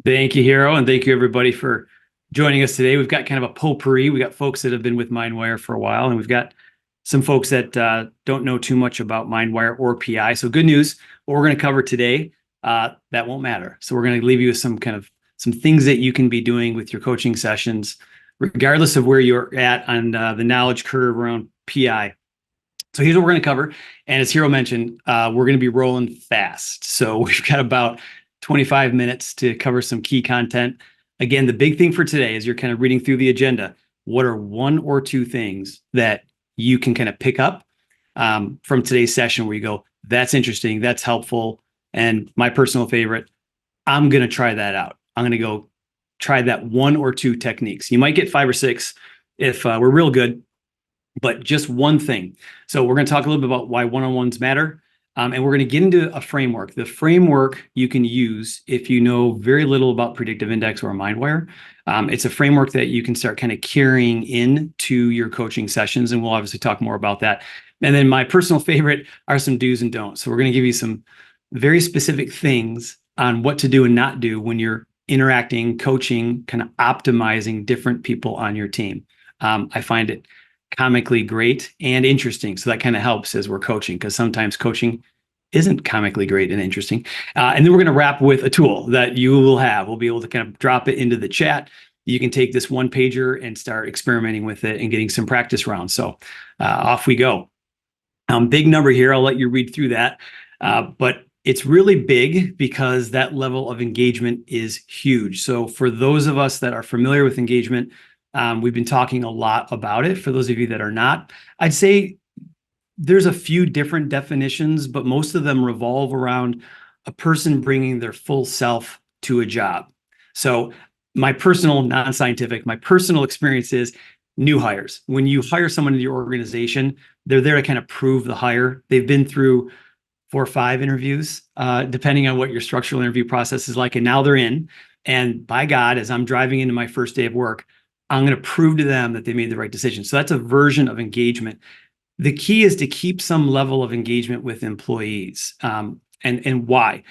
Thank you, Hero, and thank you everybody for joining us today. We've got kind of a potpourri. We got folks that have been with MindWire for a while, and we've got some folks that don't know too much about MindWire or PI. So good news, what we're going to cover today, that won't matter. So we're going to leave you with some things that you can be doing with your coaching sessions, regardless of where you're at on the knowledge curve around PI. So here's what we're going to cover. And as Hero mentioned, we're going to be rolling fast. So we've got about 25 minutes to cover some key content. Again, the big thing for today is you're kind of reading through the agenda. What are one or two things that you can kind of pick up from today's session where you go, that's interesting, that's helpful. And my personal favorite, I'm going to try that out. I'm going to go try that one or two techniques. You might get 5 or 6 if we're real good, but just one thing. So we're going to talk a little bit about why one-on-ones matter. And we're going to get into a framework. The framework you can use if you know very little about Predictive Index or MindWire. It's a framework that you can start kind of carrying into your coaching sessions, and we'll obviously talk more about that. And then my personal favorite are some do's and don'ts. So we're going to give you some very specific things on what to do and not do when you're interacting, coaching, kind of optimizing different people on your team. I find it comically great and interesting. So that kind of helps as we're coaching, because sometimes coaching isn't comically great and interesting. And then we're going to wrap with a tool that you will have. We'll be able to kind of drop it into the chat. You can take this one pager and start experimenting with it and getting some practice rounds. So off we go. Big number here. I'll let you read through that. But it's really big because that level of engagement is huge. So for those of us that are familiar with engagement, we've been talking a lot about it. For those of you that are not, I'd say there's a few different definitions, but most of them revolve around a person bringing their full self to a job. So my personal, non-scientific, my personal experience is new hires. When you hire someone in your organization, they're there to kind of prove the hire. They've been through 4 or 5 interviews, depending on what your structural interview process is like, and now they're in. And by God, as I'm driving into my first day of work, I'm going to prove to them that they made the right decision. So that's a version of engagement. The key is to keep some level of engagement with employees. And why?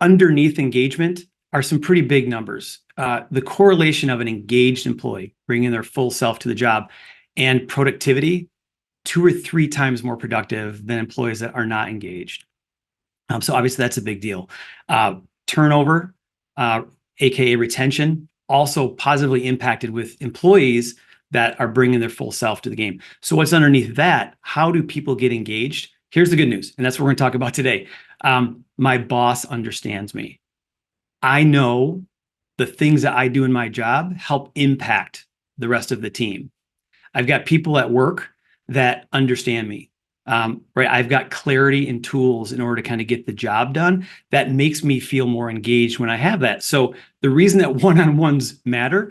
Underneath engagement are some pretty big numbers. The correlation of an engaged employee bringing their full self to the job and productivity, 2 or 3 times more productive than employees that are not engaged. So obviously that's a big deal. Turnover, AKA retention, also positively impacted with employees that are bringing their full self to the game. So what's underneath that? How do people get engaged? Here's the good news, and that's what we're going to talk about today. My boss understands me. I know the things that I do in my job help impact the rest of the team. I've got people at work that understand me. Right, I've got clarity and tools in order to kind of get the job done. That makes me feel more engaged when I have that. So the reason that one-on-ones matter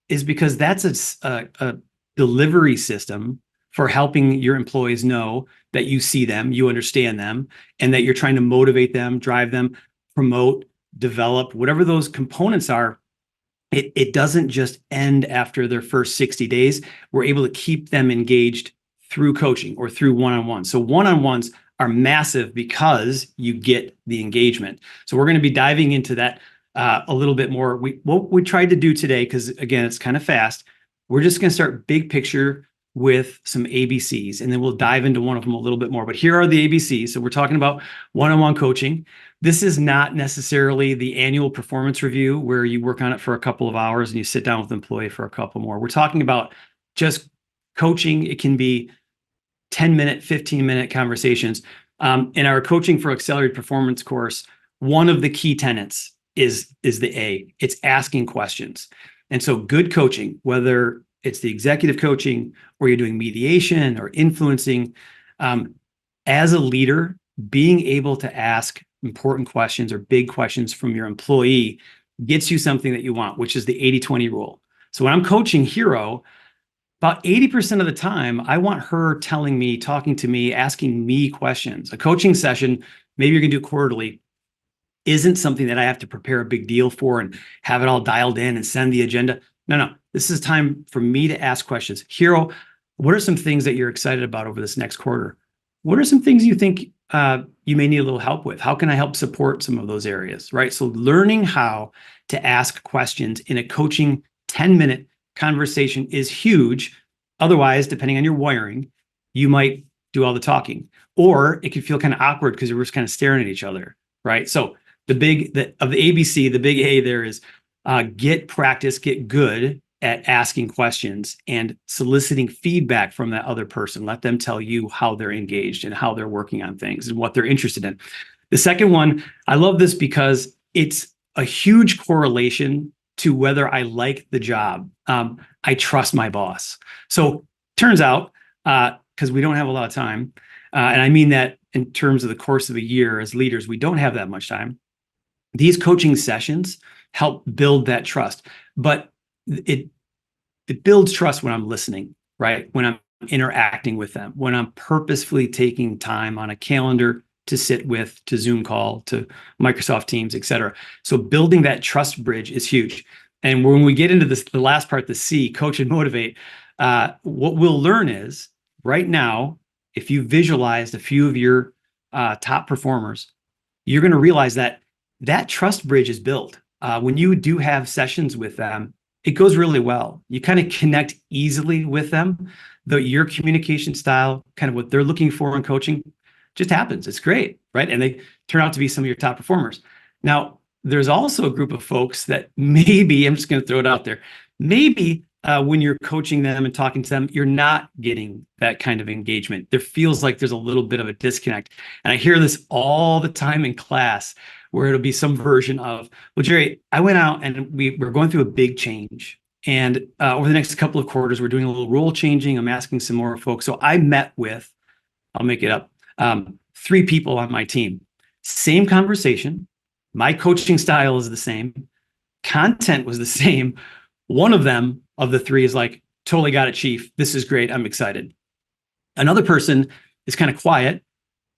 is because that's a delivery system for helping your employees know that you see them, you understand them, and that you're trying to motivate them, drive them, promote, develop, whatever those components are. It doesn't just end after their first 60 days. We're able to keep them engaged through coaching or through one-on-ones. So one-on-ones are massive because you get the engagement. So we're going to be diving into that a little bit more. What we tried to do today, because again, it's kind of fast, we're just going to start big picture with some ABCs, and then we'll dive into one of them a little bit more. But here are the ABCs. So we're talking about one-on-one coaching. This is not necessarily the annual performance review where you work on it for a couple of hours and you sit down with the employee for a couple more. We're talking about just coaching. It can be 10-minute, 15-minute conversations. In our Coaching for Accelerated Performance course, one of the key tenets is the A. It's asking questions. And so good coaching, whether it's the executive coaching or you're doing mediation or influencing, as a leader, being able to ask important questions or big questions from your employee gets you something that you want, which is the 80-20 rule. So when I'm coaching Hero, about 80% of the time, I want her telling me, talking to me, asking me questions. A coaching session, maybe you're going to do quarterly, isn't something that I have to prepare a big deal for and have it all dialed in and send the agenda. No. This is time for me to ask questions. Hero, what are some things that you're excited about over this next quarter? What are some things you think you may need a little help with? How can I help support some of those areas, right? So learning how to ask questions in a coaching 10-minute conversation is huge. Otherwise, depending on your wiring, you might do all the talking, or it could feel kind of awkward because we're just kind of staring at each other, right? So of the ABC, the big A there is get practice, get good at asking questions and soliciting feedback from that other person. Let them tell you how they're engaged and how they're working on things and what they're interested in. The second one, I love this because it's a huge correlation to whether I like the job. I trust my boss. So turns out, because we don't have a lot of time, and I mean that in terms of the course of a year as leaders, we don't have that much time. These coaching sessions help build that trust, but it builds trust when I'm listening, right? When I'm interacting with them, when I'm purposefully taking time on a calendar to sit with, to Zoom call, to Microsoft Teams, et cetera. So building that trust bridge is huge. And when we get into this, the last part, the C, coach and motivate, what we'll learn is right now, if you visualized a few of your top performers, you're going to realize that that trust bridge is built. When you do have sessions with them, it goes really well. You kind of connect easily with them. Your communication style, kind of what they're looking for in coaching, just happens. It's great, right? And they turn out to be some of your top performers. Now, there's also a group of folks that maybe, I'm just going to throw it out there, maybe when you're coaching them and talking to them, you're not getting that kind of engagement. There feels like there's a little bit of a disconnect. And I hear this all the time in class, where it'll be some version of, well, Jerry, I went out and we're going through a big change. And over the next couple of quarters, we're doing a little role changing. I'm asking some more folks. So I met with, I'll make it up, 3 people on my team. Same conversation. My coaching style is the same. Content was the same. One of them, of the 3, is like, totally got it, Chief. This is great. I'm excited. Another person is kind of quiet.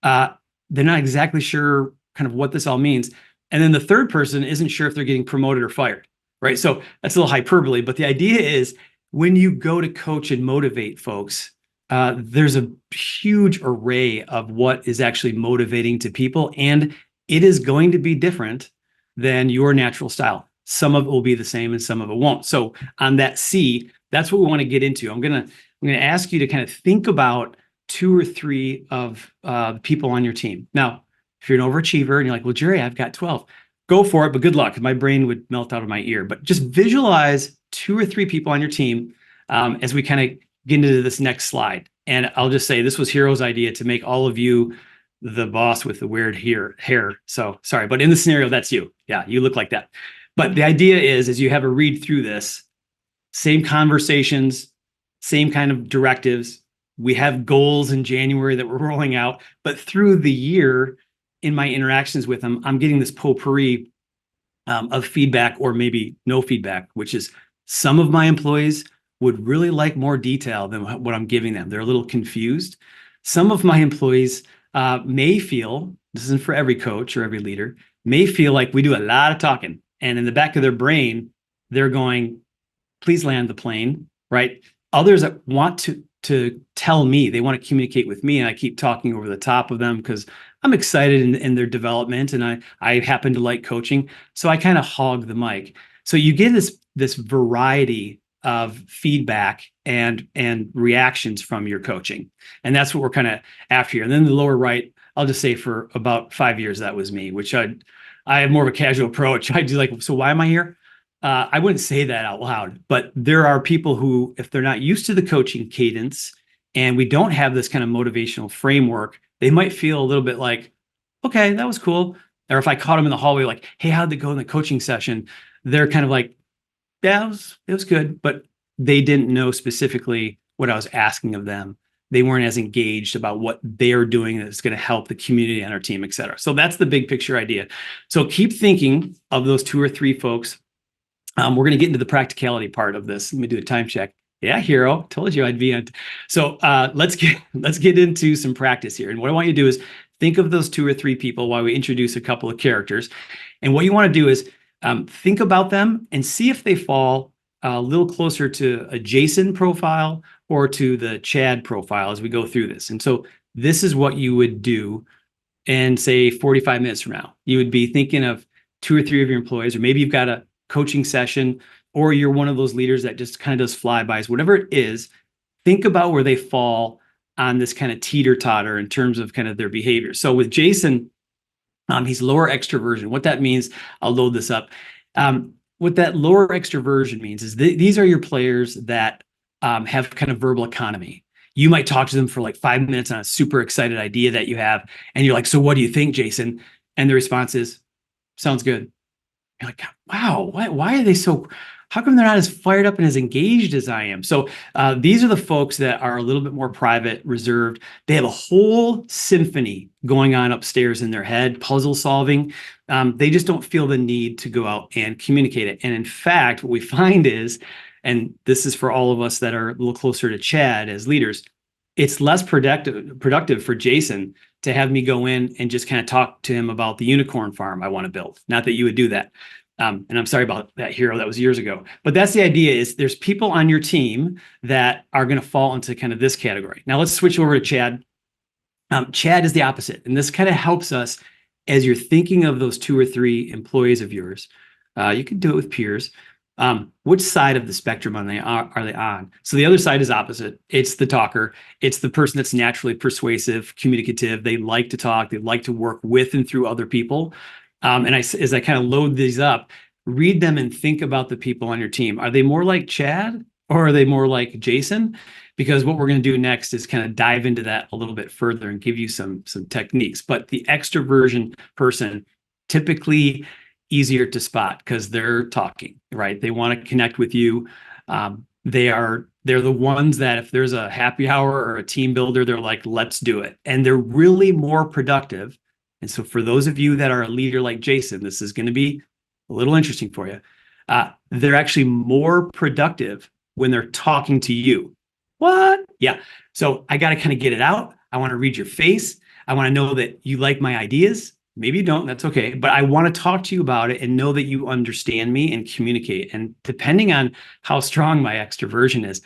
They're not exactly sure kind of what this all means. And then the third person isn't sure if they're getting promoted or fired, right? So that's a little hyperbole, but the idea is when you go to coach and motivate folks, there's a huge array of what is actually motivating to people, and it is going to be different than your natural style. Some of it will be the same and some of it won't. So on that C, that's what we want to get into. I'm gonna ask you to kind of think about 2 or 3 of the people on your team. Now, if you're an overachiever and you're like, well, Jerry, I've got 12, go for it, but good luck. My brain would melt out of my ear. But just visualize 2 or 3 people on your team as we kind of get into this next slide. And I'll just say this was Hero's idea to make all of you the boss with the weird hair. So sorry, but in the scenario, that's you. Yeah, you look like that. But the idea is, as you have a read through this, same conversations, same kind of directives. We have goals in January that we're rolling out, but through the year, in my interactions with them, I'm getting this potpourri of feedback, or maybe no feedback, which is some of my employees would really like more detail than what I'm giving them. They're a little confused. Some of my employees may feel, this isn't for every coach or every leader, may feel like we do a lot of talking. And in the back of their brain, they're going, please land the plane, right? Others that want to tell me, they want to communicate with me, and I keep talking over the top of them because I'm excited in their development, and I happen to like coaching, so I kind of hog the mic. So you get this variety of feedback and reactions from your coaching, and that's what we're kind of after here. And then the lower right, I'll just say for about 5 years that was me, which I have more of a casual approach. I do like, so why am I here? I wouldn't say that out loud, but there are people who, if they're not used to the coaching cadence and we don't have this kind of motivational framework, they might feel a little bit like, okay, that was cool. Or if I caught them in the hallway, like, hey, how'd it go in the coaching session? They're kind of like, yeah, it was good, but they didn't know specifically what I was asking of them. They weren't as engaged about what they're doing that's going to help the community on our team, et cetera. So that's the big picture idea. So keep thinking of those 2 or 3 folks. We're going to get into the practicality part of this. Let me do a time check. Yeah, Hero, told you I'd be on. So let's get into some practice here. And what I want you to do is think of those 2 or 3 people while we introduce a couple of characters. And what you want to do is think about them and see if they fall a little closer to a Jason profile or to the Chad profile as we go through this. And so this is what you would do and say 45 minutes from now, you would be thinking of 2 or 3 of your employees, or maybe you've got a coaching session, or you're one of those leaders that just kind of does flybys, whatever it is, think about where they fall on this kind of teeter-totter in terms of kind of their behavior. So with Jason, he's lower extroversion. What that means, I'll load this up. What that lower extroversion means is these are your players that have kind of verbal economy. You might talk to them for like 5 minutes on a super excited idea that you have, and you're like, so what do you think, Jason? And the response is, sounds good. You're like, wow, why are they so, how come they're not as fired up and as engaged as I am? So these are the folks that are a little bit more private, reserved. They have a whole symphony going on upstairs in their head, puzzle solving. They just don't feel the need to go out and communicate it. And in fact, what we find is, and this is for all of us that are a little closer to Chad as leaders, it's less productive for Jason to have me go in and just kind of talk to him about the unicorn farm I want to build. Not that you would do that. And I'm sorry about that, hero. That was years ago. But that's the idea, is there's people on your team that are going to fall into kind of this category. Now let's switch over to Chad. Chad is the opposite. And this kind of helps us as you're thinking of those 2 or 3 employees of yours. You can do it with peers. Which side of the spectrum are they on? So the other side is opposite. It's the talker. It's the person that's naturally persuasive, communicative. They like to talk. They like to work with and through other people. And as I kind of load these up, read them and think about the people on your team. Are they more like Chad, or are they more like Jason? Because what we're going to do next is kind of dive into that a little bit further and give you some techniques. But the extroversion person, typically easier to spot because they're talking, right? They want to connect with you. They're the ones that if there's a happy hour or a team builder, they're like, let's do it. And they're really more productive. And so for those of you that are a leader like Jason, this is going to be a little interesting for you. They're actually more productive when they're talking to you. What? Yeah. So I got to kind of get it out. I want to read your face. I want to know that you like my ideas. Maybe you don't, that's okay. But I want to talk to you about it and know that you understand me and communicate. And depending on how strong my extroversion is,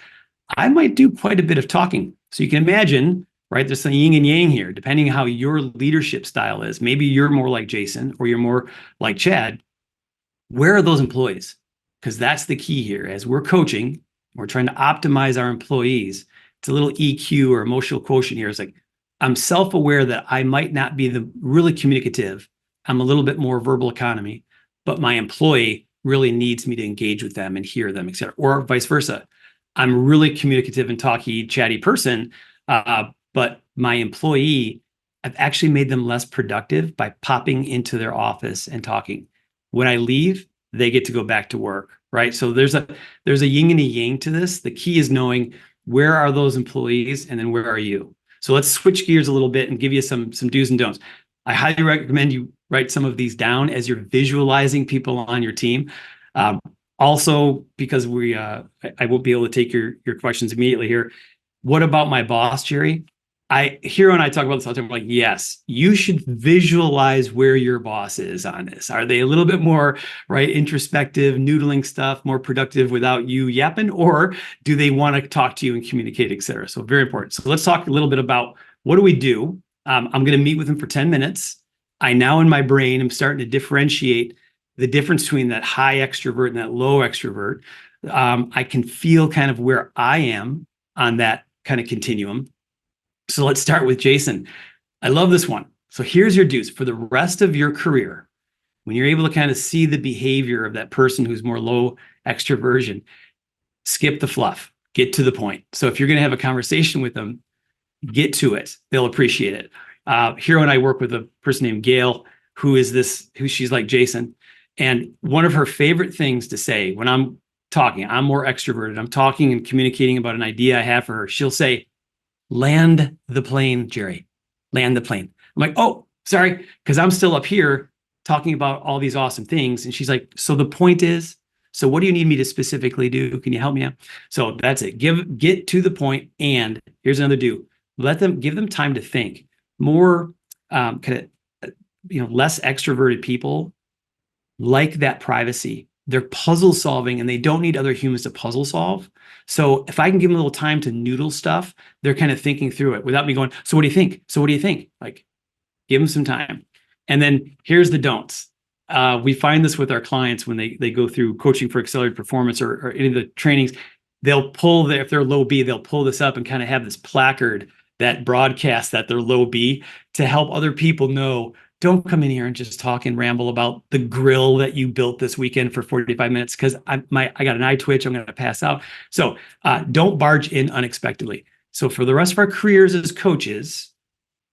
I might do quite a bit of talking. So you can imagine, right? There's some yin and yang here, depending on how your leadership style is. Maybe you're more like Jason or you're more like Chad. Where are those employees? Because that's the key here. As we're coaching, we're trying to optimize our employees. It's a little EQ or emotional quotient here. It's like, I'm self-aware that I might not be the really communicative. I'm a little bit more verbal economy, but my employee really needs me to engage with them and hear them, et cetera, or vice versa. I'm really communicative and talky, chatty person, but my employee, I've actually made them less productive by popping into their office and talking. When I leave, they get to go back to work, right? So there's a yin and a yang to this. The key is knowing where are those employees and then where are you? So let's switch gears a little bit and give you some do's and don'ts. I highly recommend you write some of these down as you're visualizing people on your team. Also, because I won't be able to take your questions immediately here. What about my boss, Jerry? Hero and I talk about this all the time. Like, yes, you should visualize where your boss is on this. Are they a little bit more, right, introspective, noodling stuff, more productive without you yapping, or do they want to talk to you and communicate, et cetera? So very important. So let's talk a little bit about what do we do? I'm going to meet with them for 10 minutes. I now in my brain am starting to differentiate the difference between that high extrovert and that low extrovert. I can feel kind of where I am on that kind of continuum. So let's start with Jason. I love this one. So here's your do's for the rest of your career. When you're able to kind of see the behavior of that person who's more low extroversion, skip the fluff, get to the point. So if you're going to have a conversation with them, get to it. They'll appreciate it. Hero and I work with a person named Gail, who she's like Jason. And one of her favorite things to say when I'm talking, I'm more extroverted, I'm talking and communicating about an idea I have for her. She'll say, land the plane, Jerry, land the plane. I'm like, oh, sorry, because I'm still up here talking about all these awesome things. And she's like, so the point is, so what do you need me to specifically do? Can you help me out? So that's it. Get to the point. And here's another do. Give them time to think. More kind of, less extroverted people like that privacy. They're puzzle solving and they don't need other humans to puzzle solve. So if I can give them a little time to noodle stuff, they're kind of thinking through it without me going, so what do you think? So what do you think? Like, Give them some time. And then here's the don'ts. We find this with our clients when they go through coaching for accelerated performance or any of the trainings. They'll pull if they're low B, they'll pull this up and kind of have this placard that broadcasts that they're low B to help other people know, don't come in here and just talk and ramble about the grill that you built this weekend for 45 minutes because I got an eye twitch, I'm going to pass out. So don't barge in unexpectedly. So for the rest of our careers as coaches,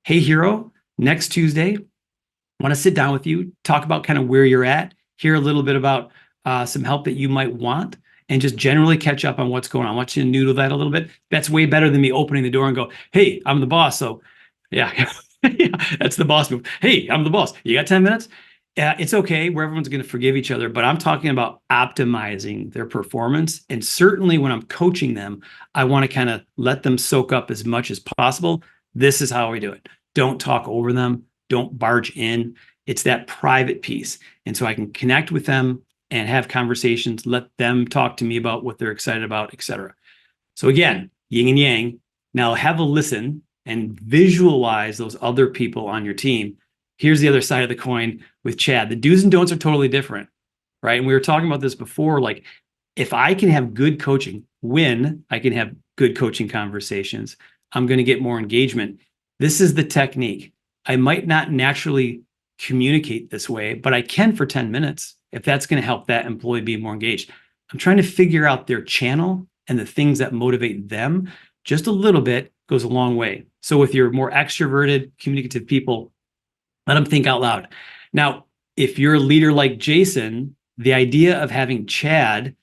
hey, hero, next Tuesday, I want to sit down with you, talk about kind of where you're at, hear a little bit about some help that you might want, and just generally catch up on what's going on. I want you to noodle that a little bit. That's way better than me opening the door and go, hey, I'm the boss. So yeah, yeah, that's the boss move. Hey, I'm the boss. You got 10 minutes? It's okay where everyone's going to forgive each other, but I'm talking about optimizing their performance. And certainly when I'm coaching them, I want to kind of let them soak up as much as possible. This is how we do it. Don't talk over them. Don't barge in. It's that private piece. And so I can connect with them and have conversations, let them talk to me about what they're excited about, et cetera. So again, yin and yang. Now have a listen and visualize those other people on your team. Here's the other side of the coin with Chad. The do's and don'ts are totally different, right? And we were talking about this before, like if I can have good coaching, when I can have good coaching conversations, I'm going to get more engagement. This is the technique. I might not naturally communicate this way, but I can for 10 minutes if that's going to help that employee be more engaged. I'm trying to figure out their channel and the things that motivate them. Just a little bit goes a long way. So with your more extroverted, communicative people, let them think out loud. Now, if you're a leader like Jason, the idea of having Chad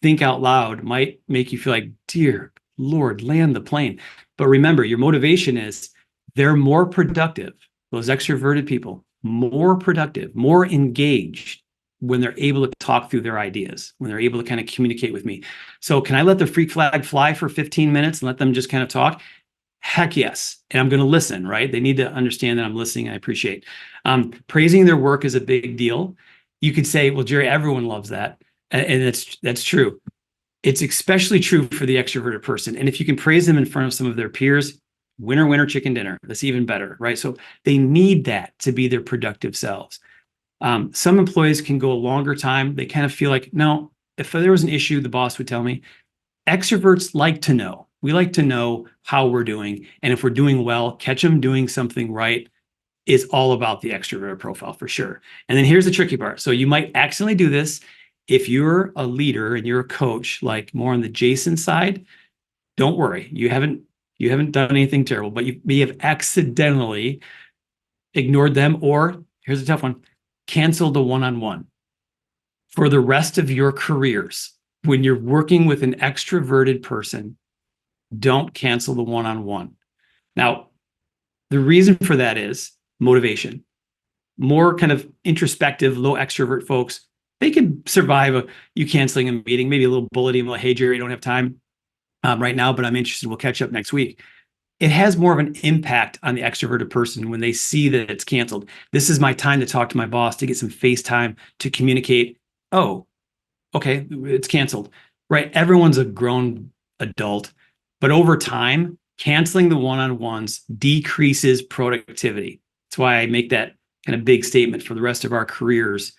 think out loud might make you feel like, dear Lord, land the plane. But remember, your motivation is they're more productive. Those extroverted people, more productive, more engaged when they're able to talk through their ideas, when they're able to kind of communicate with me. So can I let the freak flag fly for 15 minutes and let them just kind of talk? Heck yes. And I'm going to listen, right? They need to understand that I'm listening. I appreciate. Praising their work is a big deal. You could say, well, Jerry, everyone loves that. And that's true. It's especially true for the extroverted person. And if you can praise them in front of some of their peers, winner, winner, chicken dinner, that's even better, right? So they need that to be their productive selves. Some employees can go a longer time. They kind of feel like, no, if there was an issue, the boss would tell me. Extroverts like to know. We like to know how we're doing. And if we're doing well, catch them doing something right is all about the extroverted profile for sure. And then here's the tricky part. So you might accidentally do this. If you're a leader and you're a coach, like more on the Jason side, don't worry. You haven't done anything terrible, but you may have accidentally ignored them, or here's a tough one, canceled a one-on-one. For the rest of your careers, when you're working with an extroverted person, don't cancel the one-on-one. Now, the reason for that is motivation. More kind of introspective, low extrovert folks, they can survive you canceling a meeting, maybe a little bullet email, hey, Jerry, I don't have time right now, but I'm interested. We'll catch up next week. It has more of an impact on the extroverted person when they see that it's canceled. This is my time to talk to my boss, to get some face time, to communicate. Oh, okay, it's canceled, right? Everyone's a grown adult, but over time, canceling the one-on-ones decreases productivity. That's why I make that kind of big statement for the rest of our careers.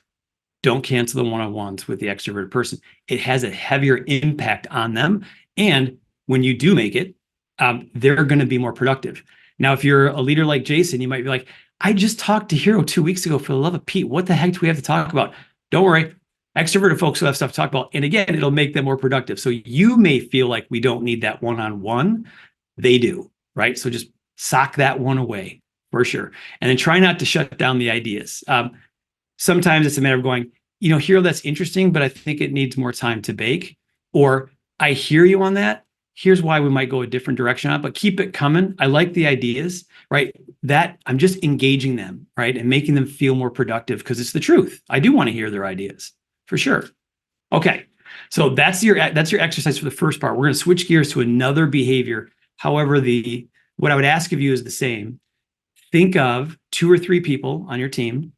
Don't cancel the one-on-ones with the extroverted person. It has a heavier impact on them. And when you do make it, they're going to be more productive. Now, if you're a leader like Jason, you might be like, I just talked to Hero 2 weeks ago, for the love of Pete. What the heck do we have to talk about? Don't worry. Extroverted folks will have stuff to talk about. And again, it'll make them more productive. So you may feel like we don't need that one-on-one. They do, right? So just sock that one away for sure. And then try not to shut down the ideas. Sometimes it's a matter of going, Hero, that's interesting, but I think it needs more time to bake. Or I hear you on that. Here's why we might go a different direction on it, but keep it coming. I like the ideas, right? That I'm just engaging them, right? And making them feel more productive because it's the truth. I do want to hear their ideas for sure. Okay. So that's your exercise for the first part. We're going to switch gears to another behavior. However, what I would ask of you is the same. Think of 2 or 3 people on your team,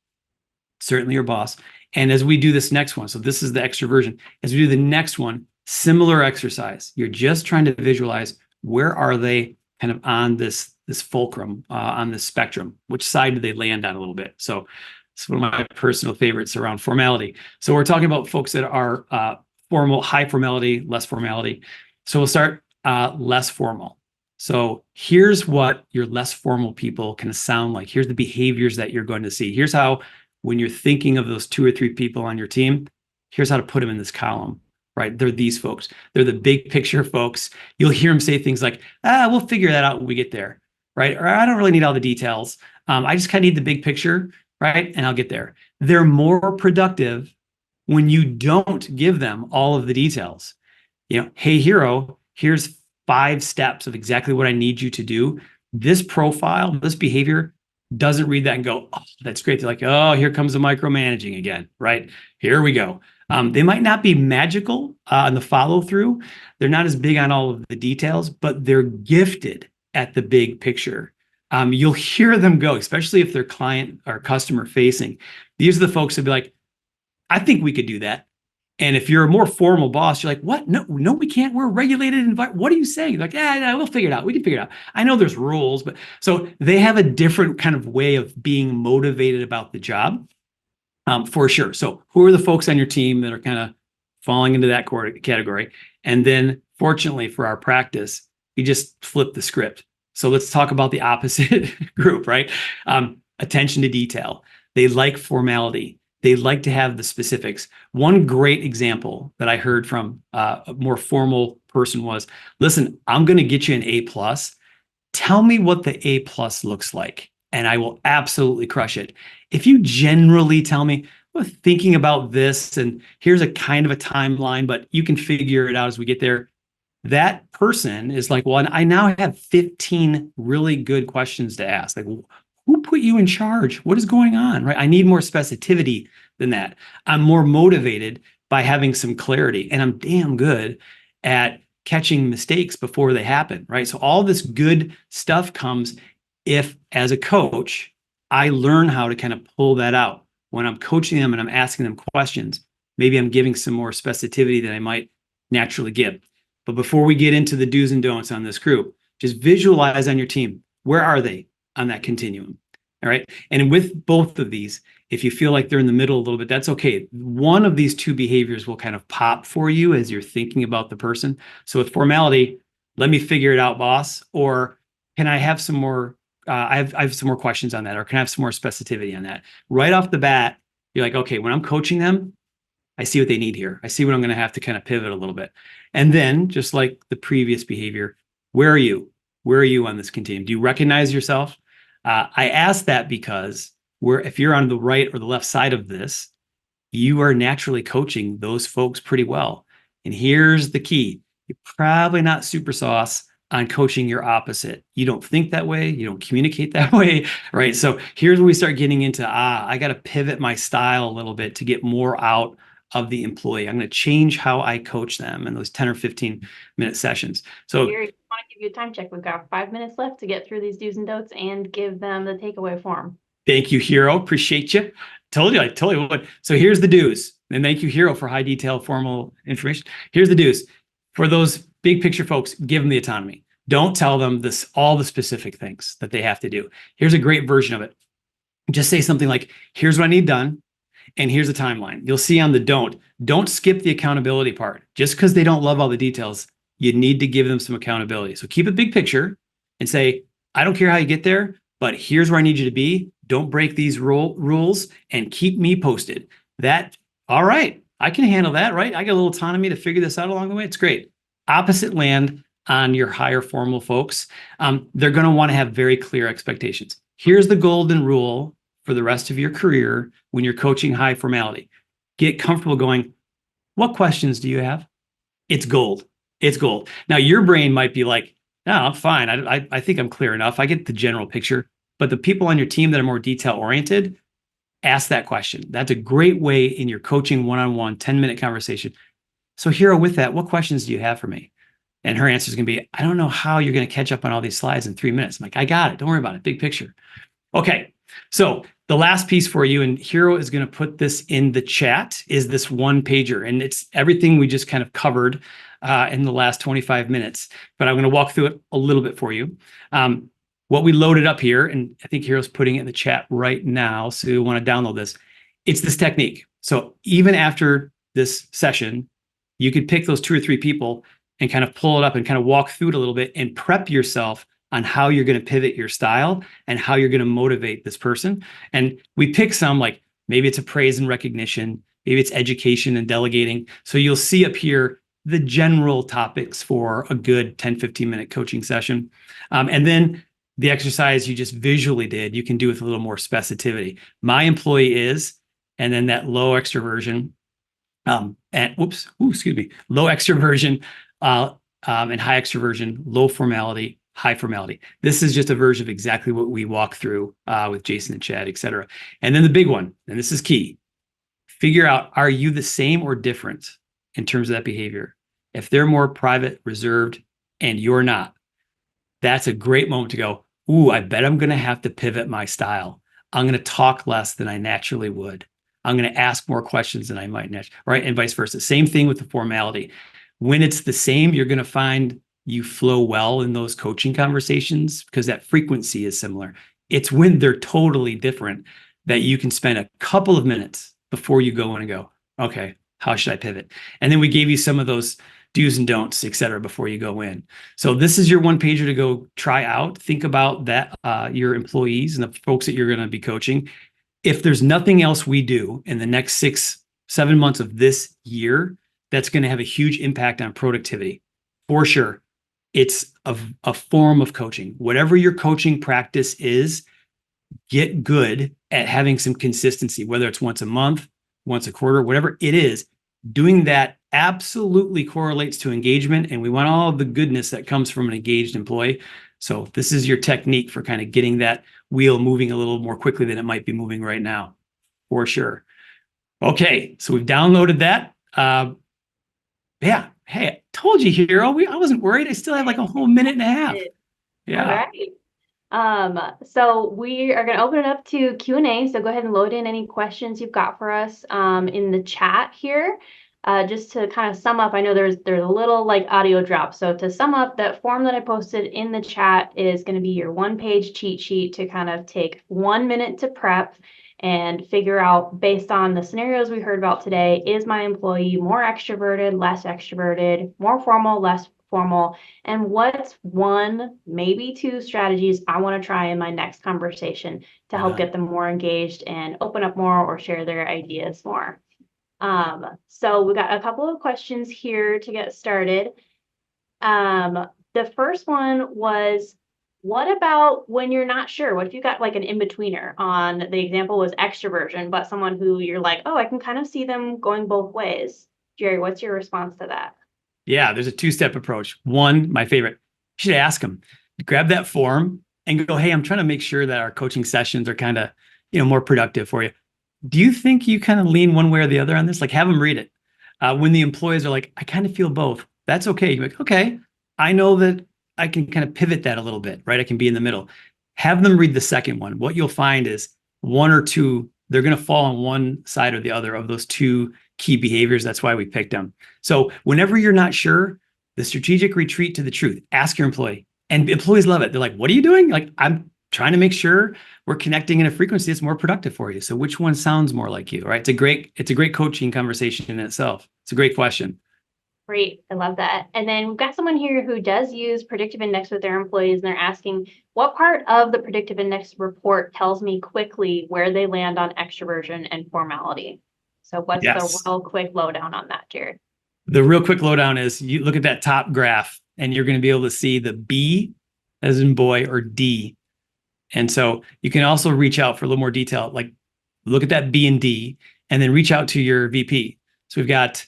certainly your boss. And as we do this next one, so this is the extroversion. As we do the next one, similar exercise. You're just trying to visualize where are they kind of on this this fulcrum on this spectrum. Which side do they land on a little bit? So it's one of my personal favorites around formality. So we're talking about folks that are formal, high formality, less formality. So we'll start less formal. So here's what your less formal people can sound like. Here's the behaviors that you're going to see. Here's how, when you're thinking of those 2 or 3 people on your team, here's how to put them in this column, right? They're these folks. They're the big picture folks. You'll hear them say things like, we'll figure that out when we get there, right? Or I don't really need all the details. I just kind of need the big picture, right? And I'll get there. They're more productive when you don't give them all of the details. Hey, hero, here's 5 steps of exactly what I need you to do. This profile, this behavior doesn't read that and go, oh, that's great. They're like, oh, here comes the micromanaging again, right? Here we go. They might not be magical on the follow through. They're not as big on all of the details, but they're gifted at the big picture. You'll hear them go, especially if they're client or customer facing. These are the folks that be like, I think we could do that. And if you're a more formal boss, you're like, what? No, we can't. We're a regulated environment. What are you saying? You're like, we'll figure it out. We can figure it out. I know there's rules, but so they have a different kind of way of being motivated about the job, for sure. So who are the folks on your team that are kind of falling into that category? And then fortunately for our practice, we just flip the script. So let's talk about the opposite group, right? Attention to detail. They like formality. They like to have the specifics. One great example that I heard from a more formal person was, listen, I'm going to get you an A+. Tell me what the A+ looks like, and I will absolutely crush it. If you generally tell me, well, thinking about this, and here's a kind of a timeline, but you can figure it out as we get there. That person is like, well, I now have 15 really good questions to ask. Like, who put you in charge? What is going on, right? I need more specificity than that. I'm more motivated by having some clarity, and I'm damn good at catching mistakes before they happen, right? So all this good stuff comes if, as a coach, I learn how to kind of pull that out. When I'm coaching them and I'm asking them questions, maybe I'm giving some more specificity than I might naturally give. But before we get into the do's and don'ts on this group, just visualize on your team, where are they on that continuum? All right. And with both of these, if you feel like they're in the middle a little bit, that's okay. One of these 2 behaviors will kind of pop for you as you're thinking about the person. So with formality, let me figure it out, boss. Or can I have some more, I have some more questions on that, or can I have some more specificity on that? Right off the bat, you're like, okay, when I'm coaching them, I see what they need here. I see what I'm going to have to kind of pivot a little bit. And then just like the previous behavior, where are you? Where are you on this continuum? Do you recognize yourself? I ask that because if you're on the right or the left side of this, you are naturally coaching those folks pretty well. And here's the key. You're probably not super sauce on coaching your opposite. You don't think that way. You don't communicate that way, right? So here's where we start getting into, I got to pivot my style a little bit to get more out of the employee. I'm going to change how I coach them in those 10 or 15-minute sessions. So Gary, I want to give you a time check. We've got 5 minutes left to get through these do's and don'ts and give them the takeaway form. Thank you, Hero. Appreciate you. I totally would. So here's the do's. And thank you, Hero, for high detail formal information. Here's the do's. For those big picture folks, give them the autonomy. Don't tell them all the specific things that they have to do. Here's a great version of it. Just say something like, here's what I need done, and here's the timeline. You'll see on the don't skip the accountability part. Just because they don't love all the details, you need to give them some accountability. So keep a big picture and say, I don't care how you get there, but here's where I need you to be. Don't break these rules and keep me posted. All right, I can handle that, right? I got a little autonomy to figure this out along the way. It's great. Opposite land on your higher formal folks. They're going to want to have very clear expectations. Here's the golden rule for the rest of your career when you're coaching high formality. Get comfortable going, what questions do you have? It's gold. It's gold. Now, your brain might be like, no, I'm fine. I think I'm clear enough. I get the general picture. But the people on your team that are more detail-oriented, ask that question. That's a great way in your coaching one-on-one 10-minute conversation. So Hero, with that, what questions do you have for me? And her answer is going to be, I don't know how you're going to catch up on all these slides in 3 minutes. I'm like, I got it. Don't worry about it. Big picture. Okay. So the last piece for you, and Hero is going to put this in the chat, is this one pager. And it's everything we just kind of covered in the last 25 minutes. But I'm going to walk through it a little bit for you. what we loaded up here, and I think Hero's putting it in the chat right now, so you want to download this. It's this technique. So even after this session, you could pick those 2 or 3 people and kind of pull it up and kind of walk through it a little bit and prep yourself on how you're going to pivot your style and how you're going to motivate this person. And we pick some, like maybe it's a praise and recognition, maybe it's education and delegating. So you'll see up here the general topics for a good 10, 15-minute coaching session. And then the exercise you just visually did, you can do with a little more specificity. My employee is, and then that low extroversion, low extroversion, and high extroversion, low formality, high formality. This is just a version of exactly what we walk through with Jason and Chad, et cetera. And then the big one, and this is key, figure out, are you the same or different in terms of that behavior? If they're more private, reserved, and you're not, that's a great moment to go, ooh, I bet I'm going to have to pivot my style. I'm going to talk less than I naturally would. I'm going to ask more questions than I might naturally, right? And vice versa. Same thing with the formality. When it's the same, you're going to find you flow well in those coaching conversations because that frequency is similar. It's when they're totally different that you can spend a couple of minutes before you go in and go, okay, how should I pivot? And then we gave you some of those do's and don'ts, et cetera, before you go in. So this is your one pager to go try out. Think about that, your employees and the folks that you're going to be coaching. If there's nothing else we do in the next 6-7 months of this year, that's going to have a huge impact on productivity. For sure. It's a form of coaching. Whatever your coaching practice is, get good at having some consistency, whether it's once a month, once a quarter, whatever it is. Doing that absolutely correlates to engagement, and we want all of the goodness that comes from an engaged employee. So this is your technique for kind of getting that wheel moving a little more quickly than it might be moving right now, for sure. Okay, so we've downloaded that. Yeah, hey, I told you, Hero. I wasn't worried. I still have like a whole minute and a half. Yeah. All right. So we are going to open it up to Q&A. So go ahead and load in any questions you've got for us in the chat here. Just to kind of sum up, I know there's a little like audio drop. So to sum up, that form that I posted in the chat is going to be your 1-page cheat sheet to kind of take 1 minute to prep and figure out, based on the scenarios we heard about today, is my employee more extroverted, less extroverted, more formal, less formal, and what's 1, maybe 2 strategies I want to try in my next conversation to help get them more engaged and open up more or share their ideas more. So we got a couple of questions here to get started. The first one was, what about when you're not sure? What if you got like an in-betweener on, the example was extroversion, but someone who you're like, oh, I can kind of see them going both ways. Jerry, what's your response to that? Yeah, there's a 2-step approach. One, my favorite, you should ask them, grab that form and go, hey, I'm trying to make sure that our coaching sessions are kind of, more productive for you. Do you think you kind of lean one way or the other on this? Like, have them read it. When the employees are like, I kind of feel both. That's okay. You're like, okay, I know that I can kind of pivot that a little bit, right? I can be in the middle. Have them read the second one. What you'll find is 1 or 2, they're going to fall on one side or the other of those 2 key behaviors. That's why we picked them. So whenever you're not sure, the strategic retreat to the truth, ask your employee. And employees love it. They're like, what are you doing? Like, I'm trying to make sure we're connecting in a frequency that's more productive for you. So which one sounds more like you, right? It's a great coaching conversation in itself. It's a great question. Great. I love that. And then we've got someone here who does use predictive index with their employees, and they're asking, what part of the predictive index report tells me quickly where they land on extroversion and formality? So what's the real quick lowdown on that, Jared? The real quick lowdown is you look at that top graph and you're going to be able to see the B as in boy or D. And so you can also reach out for a little more detail, like look at that B and D and then reach out to your VP. So we've got,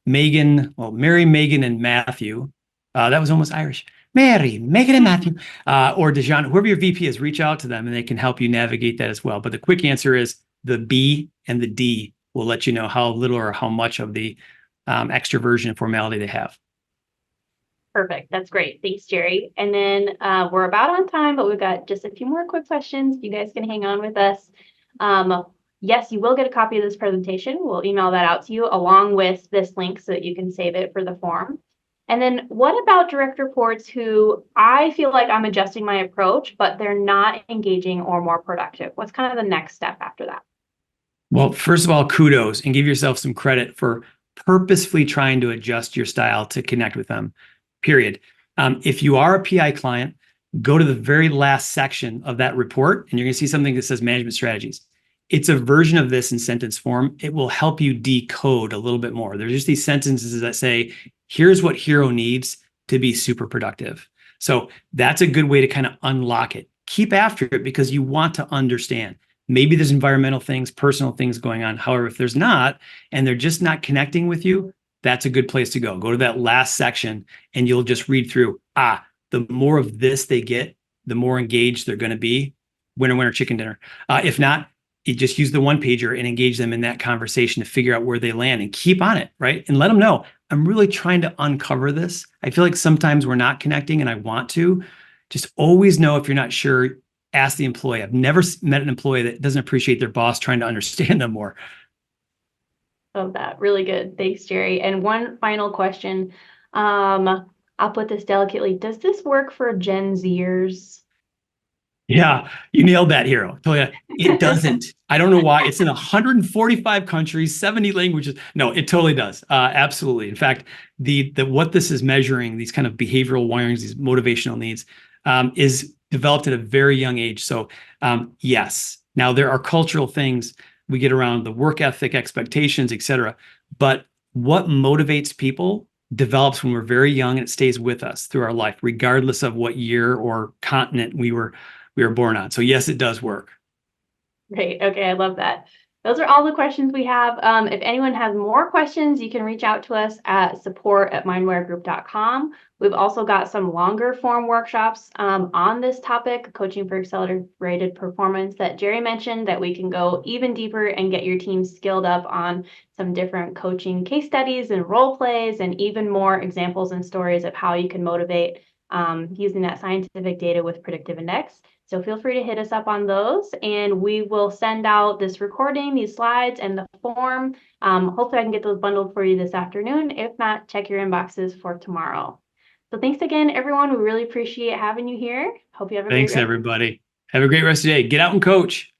Megan, Mary, Megan, and Matthew. That was almost Irish. Mary, Megan, and Matthew, or Dejan, whoever your VP is, reach out to them and they can help you navigate that as well. But the quick answer is the B and the D will let you know how little or how much of the extroversion and formality they have. Perfect. That's great. Thanks, Jerry. And then we're about on time, but we've got just a few more quick questions. You guys can hang on with us. Yes, you will get a copy of this presentation. We'll email that out to you along with this link so that you can save it for the form. And then what about direct reports who I feel like I'm adjusting my approach, but they're not engaging or more productive? What's kind of the next step after that? Well, first of all, kudos and give yourself some credit for purposefully trying to adjust your style to connect with them, period. If you are a PI client, go to the very last section of that report and you're going to see something that says management strategies. It's a version of this in sentence form. It will help you decode a little bit more. There's just these sentences that say, here's what hero needs to be super productive. So that's a good way to kind of unlock it. Keep after it because you want to understand. Maybe there's environmental things, personal things going on. However, if there's not, and they're just not connecting with you, that's a good place to go. Go to that last section and you'll just read through, the more of this they get, the more engaged they're going to be. Winner, winner, chicken dinner. If not, you just use the one pager and engage them in that conversation to figure out where they land and keep on it, right? And let them know, I'm really trying to uncover this. I feel like sometimes we're not connecting and I want to. Just always know if you're not sure, ask the employee. I've never met an employee that doesn't appreciate their boss trying to understand them more. Love that. Really good. Thanks, Jerry. And one final question. I'll put this delicately. Does this work for Gen Zers? Yeah, you nailed that, hero. Tell you, it doesn't. I don't know why. It's in 145 countries, 70 languages. No, it totally does. Absolutely. In fact, the what this is measuring, these kind of behavioral wirings, these motivational needs, is developed at a very young age. So yes. Now there are cultural things we get around the work ethic, expectations, et cetera. But what motivates people develops when we're very young and it stays with us through our life, regardless of what year or continent we were born on. So yes, it does work. Great. Okay, I love that. Those are all the questions we have. If anyone has more questions, you can reach out to us at support@mindwiregroup.com. We've also got some longer form workshops on this topic, coaching for accelerated performance, that Jerry mentioned, that we can go even deeper and get your team skilled up on some different coaching case studies and role plays, and even more examples and stories of how you can motivate using that scientific data with predictive index. So feel free to hit us up on those, and we will send out this recording, these slides, and the form. Hopefully I can get those bundled for you this afternoon. If not, check your inboxes for tomorrow. So thanks again, everyone. We really appreciate having you here. Hope you have a great Thanks, rest. everybody. Have a great rest of the day. Get out and coach.